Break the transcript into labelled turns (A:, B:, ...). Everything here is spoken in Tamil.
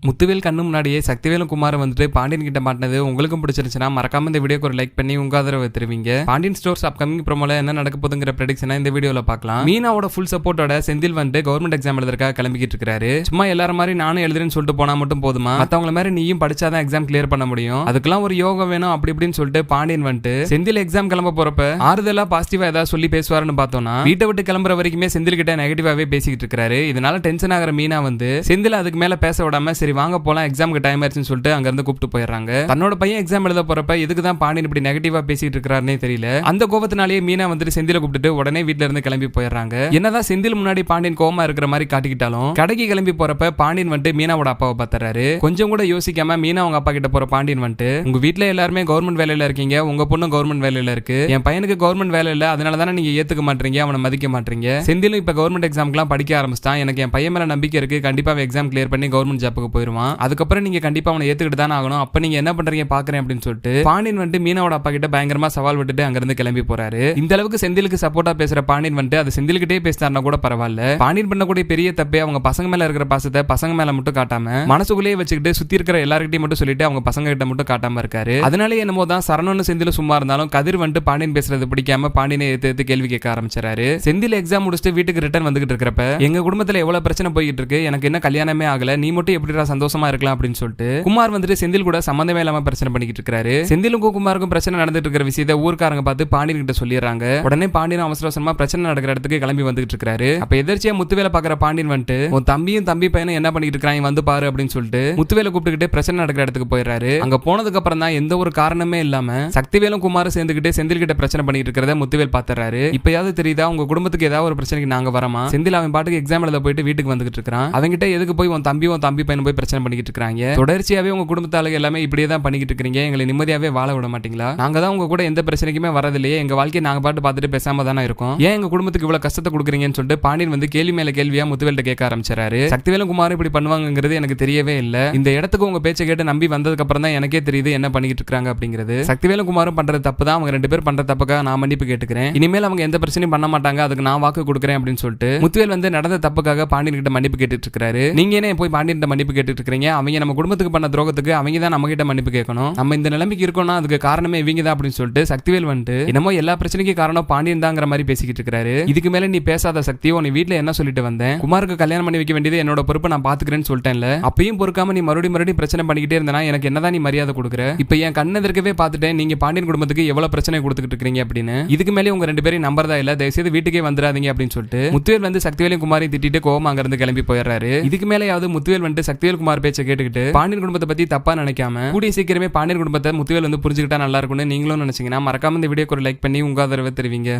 A: முத்துவேல் கண்ணு முன்னாடியே சக்திவேலும் குமாரும் வந்துட்டு பாண்டியன் கிட்ட மாட்டினது உங்களுக்கும் பிடிச்சிருச்சுன்னா மறக்காம இந்த வீடியோக்கு ஒரு லைக் பண்ணி உங்க ஆதரவு தருவீங்க. பாண்டியன் ஸ்டோர்ஸ் அப்கமிங் ப்ரோமோல என்ன நடக்க போகுதுங்கிற ப்ரெடிக்ஷனை இந்த வீடியோல பார்க்கலாம். மீனாவோட ஃபுல் சப்போர்ட்டோட செந்தில் வந்துட்டு கவர்மெண்ட் எக்ஸாம் எழுதுறதுக்காக கிளம்பிக்கிட்டு இருக்காரு. சும்மா எல்லாரும் மாதிரி நானும் எழுதுறேன்னு சொல்லிட்டு போனா மட்டும் போதுமா? மத்தவங்கள மாதிரி நீயும் படிச்சாதான் எக்ஸாம் கிளியர் பண்ண முடியும். அதுக்கெல்லாம் ஒரு யோகம் வேணும் அப்படி இப்படின்னு சொல்லிட்டு பாண்டியன் வந்துட்டு செந்தில் எக்ஸாம் கிளம்ப போறப்ப ஆறுதலா பாசிட்டிவா ஏதாவது சொல்லி பேசுவாருன்னு பார்த்தோம்னா வீட்டை விட்டு கிளம்புற வரைக்குமே செந்தில் கிட்ட நெகட்டிவாவே பேசிக்கிட்டு இருக்காரு. இதனால டென்ஷன் ஆகிற மீனா வந்து செந்தில் அதுக்கு மேல பேச விடாம சரி வாங்க போலாம் எக்ஸாம் டைம் ஆயிடுச்சுன்னு சொல்லிட்டு அங்க இருந்து கூப்பிட்டு போயிடுறாங்க. தன்னோட பையன் எக்ஸாம் எழுத போறப்ப எதுக்கு தான் பாண்டியன் இப்படி நெகட்டிவா பேசிட்டு இருக்காருன்னே தெரியல. அந்த கோபத்தினாலேயே மீனா வந்துட்டு செந்தில கூப்பிட்டு உடனே வீட்ல இருந்து கிளம்பி போயிடுறாங்க. என்னதான் செந்தில் முன்னாடி பாண்டியன் கோவமா இருக்கிற மாதிரி காட்டிக்கிட்டாலும் கடைக்கு கிளம்பி போறப்ப பாண்டியன் வந்துட்டு மீனாவோட அப்பாவை பார்த்துறாரு. கொஞ்சம் கூட யோசிக்காம மீனா அவங்க அப்பா கிட்ட போற பாண்டியன் வந்துட்டு உங்க வீட்டுல எல்லாருமே கவர்மெண்ட் வேலையில இருக்கீங்க, உங்க பொண்ணு கவர்மெண்ட் வேலையில இருக்கு, என் பையனுக்கு கவர்மெண்ட் வேலை இல்ல, அதனால தானே நீங்க ஏத்துக்க மாட்டீங்க, அவனை மதிக்க மாட்டீங்க. செந்திலும் இப்ப கவர்மெண்ட் எக்ஸாம்க்குலாம் படிக்க ஆரம்பிச்சிட்டான், எனக்கு என் பையன் மேல நம்பிக்கை இருக்கு, கண்டிப்பா எக்ஸாம் கிளியர் பண்ணி கவர்மெண்ட் ஜாப்புக்கு போயிருவான், அதுக்கப்புறம் நீங்க கண்டிப்பா அவனை ஏத்துக்கிட்டு தானே ஆகணும், அப்ப நீங்க என்ன பண்றீங்க பாக்குறேன் அப்படின்னு சொல்லிட்டு பாண்டியன் வந்துட்டு மீனாவோட அப்பா கிட்ட பயங்கரமா சவால் விட்டுட்டு அங்க இருந்து கிளம்பி போறாரு. இந்த அளவுக்கு செந்திலுக்கு சப்போர்ட்டா பேசுற பாண்டியன் வந்துட்டு அது செந்தில்கிட்டே பேசினார்னா கூட பரவாயில்ல, பாண்டியன் பண்ணக்கூடிய பெரிய தப்பே அவங்க பசங்க மேல இருக்கிற பாசத்தை பசங்க மேல மட்டும் காட்டாம மனசுக்குள்ளேயே வச்சுக்கிட்டு சுத்தி இருக்கிற எல்லார்கிட்டையும் மட்டும் சொல்லிட்டு அவங்க பசங்க கிட்ட மட்டும் காட்டாம இருக்காரு. அதனால என்னமோ தான் சரணன்னு செந்தில சும்மா இருந்தாலும் கதிர் வந்துட்டு பாண்டியன் பேசுறது பிடிக்காம பாண்டியனை ஏத்து கேள்வி கேட்க ஆரம்பிச்சாரு. செந்தில் எக்ஸாம் முடிச்சுட்டு வீட்டுக்கு ரிட்டர்ன் வந்துகிட்டு இருக்கிறப்ப எங்க குடும்பத்துல எவ்வளவு பிரச்சனை போயிட்டு இருக்கு, எனக்கு என்ன கல்யாணமே ஆகல, நீ மட்டும் எப்படிடா சந்தோஷமா இருக்கலாம் அப்படின்னு சொல்லிட்டு குமார் வந்துட்டு செந்தில் கூட சம்பந்தமே இல்லாம பிரச்சனை பண்ணிக்கிட்டு இருக்காரு. செந்திலுக்கும் குமாருக்கும் பிரச்சனை நடந்துட்டு இருக்கிற விஷயத்தை ஊர்க்காரங்க பார்த்து பாண்டியன் கிட்ட சொல்லிடுறாங்க. உடனே பாண்டியன் அவசர அவசரமா பிரச்சனை நடக்கிற இடத்துக்கு கிளம்பி வந்துட்டு இருக்காரு. அப்ப எதிர்ச்சியா முத்துவேலை பாக்குற பாண்டியன் வந்துட்டு உன் தம்பியும் தம்பி பையனும் என்ன பண்ணிட்டு இருக்காங்க வந்து பாரு அப்படின்னு சொல்லிட்டு முத்துவேலை கூப்பிட்டுக்கிட்டு பிரச்சனை நடக்கிற இடத்துக்கு போயிடுறாரு. அங்க போனதுக்கு அப்புறம் தான் எந்த ஒரு காரணமே இல்லாம சக்திவேலும் குமாரும் சேர்ந்துக்கிட்டு செந்தில் கிட்ட பிரச்சனை பண்ணிட்டு இருக்கிறத முத்துவேல் பாத்துறாரு. இப்பயாவது தெரியுதா உங்க குடும்பத்துக்கு ஏதாவது ஒரு பிரச்சனைக்கு நாங்க வரமா? செந்தில் அவன் பாட்டுக்கு எக்ஸாம் எழுத போயிட்டு வீட்டுக்கு வந்துகிட்டு இருக்கான். அவங்கிட்ட எதுக்கு போய் உன் தம்பி பையன் போய் பிரச்சனை பண்ணிக்கிட்டு இருக்காங்க? தொடர்ச்சியாவே உங்க குடும்பத்தாளுங்க எல்லாமே இப்படியே தான் பண்ணிக்கிட்டு இருக்கீங்க, எங்களை நிம்மதியாவே வாழ விட மாட்டீங்களா? நாங்க தான் உங்க கூட எந்த பிரச்சனைக்குமே வரதில்லையே, எங்க வாழ்க்கையை நாங்க பாட்டு பார்த்துட்டு பேசாம தானே இருக்கோம், ஏன் எங்க குடும்பத்துக்கு இவ்வளவு கஷ்டத்தை கொடுக்குறீங்கன்னு சொல்லிட்டு பாண்டியன் வந்து கேள்வி மேல கேள்வியா முத்துவேல்ட்ட கேட்க ஆரம்பிச்சாரு. சக்திவேலும் குமாரும் இப்படி பண்ணுவாங்கிறது எனக்கு தெரியவே இல்ல, இந்த இடத்துக்கு உங்க பேச்சை கேட்டு நம்பி வந்ததுக்கு அப்புறம் தான் எனக்கே தெரியுது என்ன பண்ணிட்டு இருக்காங்க அப்படிங்கிறது. சக்திவேலும் குமாரும் பண்றது தப்பு தான், அவங்க ரெண்டு பேர் பண்ற தப்புக்காக நான் மன்னிப்பு கேட்டுக்கிறேன், இனிமேல் அவங்க எந்த பிரச்சனையும் பண்ண மாட்டாங்க, அதுக்கு நான் வாக்கு கொடுக்குறேன் அப்படின்னு சொல்லிட்டு முத்துவேல் வந்து நடந்த தப்புக்காக பாண்டியன் கிட்ட மன்னிப்பு கேட்டுட்டு இருக்காரு. நீங்க என்ன போய் பாண்டியன் கிட்ட மன்னிப்பு கேட்டுட்டு இருக்கீங்க? அவங்க நம்ம குடும்பத்துக்கு பண்ண துரோகத்துக்கு அவங்க தான் நம்ம கிட்ட மன்னிப்பு கேட்கணும், நம்ம இந்த நிலைமைக்கு இருக்கோம்னா அதுக்கு காரணமே இவங்க தான் அப்படின்னு சொல்லிட்டு சக்திவேல் வந்துட்டு என்னமோ எல்லா பிரச்சனைக்கும் காரணம் பாண்டியன் தாங்கிற மாதிரி பேசிக்கிட்டு இருக்காரு. இதுக்கு மேல நீ பேசாத சக்தியோ, நீ வீட்டுல என்ன சொல்லிட்டு வந்தேன், குமாருக்கு கல்யாணம் பண்ணி வைக்க வேண்டியது என்னோட பொறுப்பை நான் பாத்துக்கிறேன்னு சொல்லிட்டேன்ல, அப்பயும் பொறுக்காம நீ மறுபடியும் பிரச்சனை பண்ணிக்கிட்டே இருந்தா எனக்கு என்னதான் நீ மரியாதை கொடுக்குற? இப்ப என் கண்ணு எதிர்க்கவே பார்த்துட்டேன் நீங்க பாண்டியன் குடும்பத்துக்கு எவ்வளவு பிரச்சனை கொடுத்துட்டு இருக்கீங்க அப்படின்னு, இதுக்கு மேலே உங்க ரெண்டு பேரும் நம்பர்தா இல்ல, தயவுசெய்து வீட்டுக்கே வந்துடாதீங்க அப்படின்னு சொல்லிட்டு முத்துவேல் வந்து சக்திவேலையும் குமாரையும் திட்டிட்டு கோவம் அங்க இருந்து கிளம்பி போயிடுறாரு. இதுக்கு மேலேயாவது முத்துவேல் வந்து சக்திவேல் குமார் பேச்சை கேட்டுக்கிட்டு பாண்டியன் குடும்பத்தை பத்தி தப்பா நினைக்காம கூடிய சீக்கிரமே பாண்டியன் குடும்பத்தை முத்துவேல் வந்து புரிஞ்சுக்கிட்டா நல்லா இருக்கும்னு நீங்களும் நினைச்சீங்கன்னா மறக்காம இந்த வீடியோக்கு ஒரு லைக் பண்ணி உங்க ஆதரவை தெரிவிங்க.